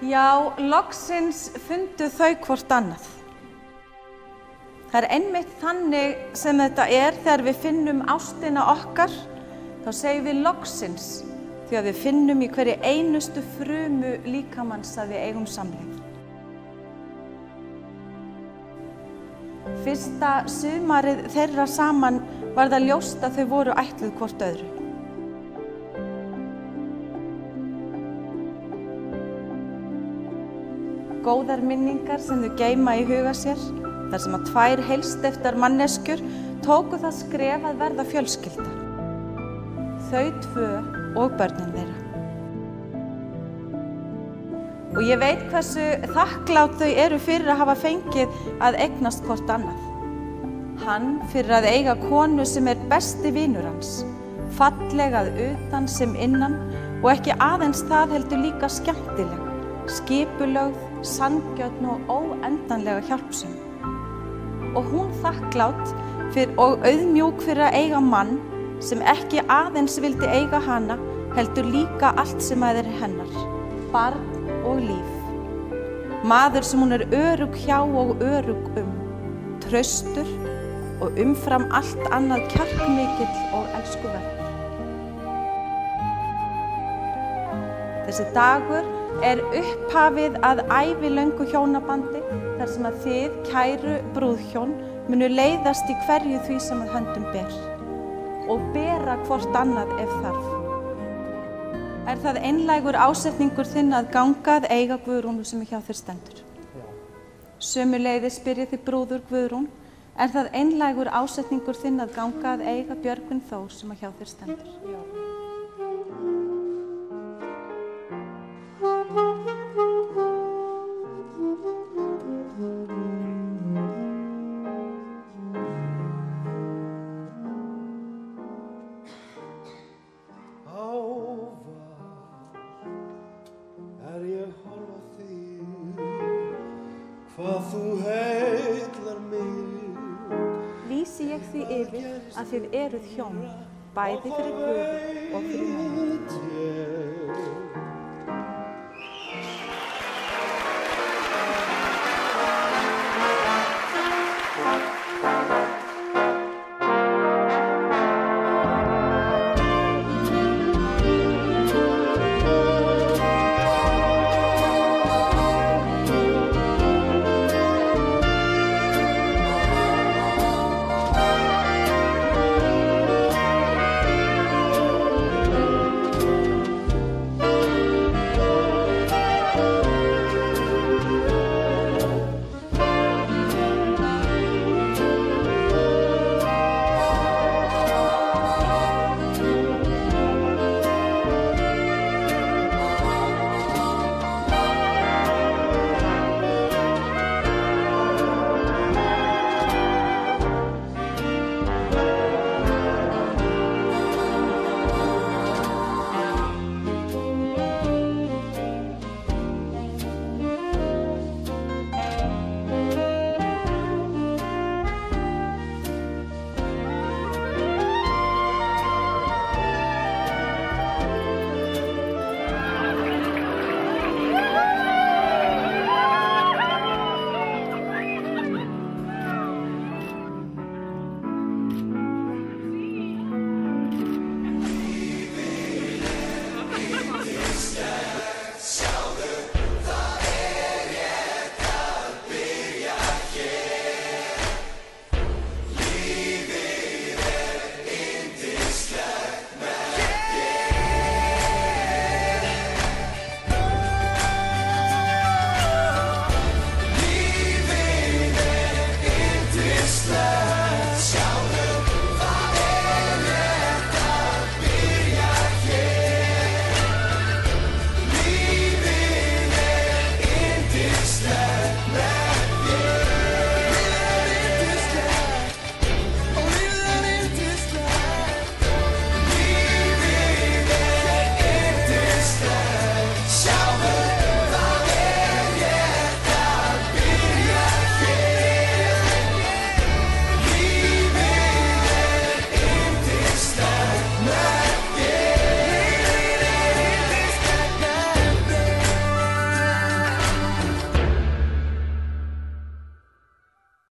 Já, loksins fundu þau hvort annað. Það einmitt þannig sem þetta þegar við finnum ástina okkar, þá segjum við loksins, því að við finnum í hverju einustu frumu líkamanns að við eigum samleið. Fyrsta sumarið þeirra saman var það ljóst að þau voru ætluð hvort öðru. Góðar minningar sem þau geyma í huga sér, þar sem að tvær heilsteyptar manneskjur tóku það skref að verða fjölskylda. Þau tvö og börnin þeirra. Og ég veit hversu þakklát þau eru fyrir að hafa fengið að eignast hvort annað. Hann fyrir að eiga konu sem besti vinur hans, fallega að utan sem innan og ekki aðeins það heldur líka skemmtileg, skipulögð, sanngjörn og óendanlega hjálpsöm. Og hún þakklát og auðmjúk fyrir að eiga mann sem ekki aðeins vildi eiga hana, heldur líka allt sem að hennar, barn og líf. Maður sem hún örugg hjá og örugg traustur og umfram allt annað kjarkmikill og elskuverður. Þessi dagur upphafið að ævilöngu hjónabandi þar sem að þið, kæru brúðhjón, munu leiðast í hverju því sem að höndum ber og bera hvort annað ef þarf. Það einlægur ásetningur þinn að ganga að eiga Guðrúnu sem hjá þér stendur? Sömuleiðis spyrjið þið brúður Guðrún, það einlægur ásetningur þinn að ganga að eiga Björgvin Þór sem hjá þér stendur? Já. Hvað þú heillar mig. Lýsi ég því yfir að þið eruð hjón, bæði fyrir Guði og fyrir mömmu.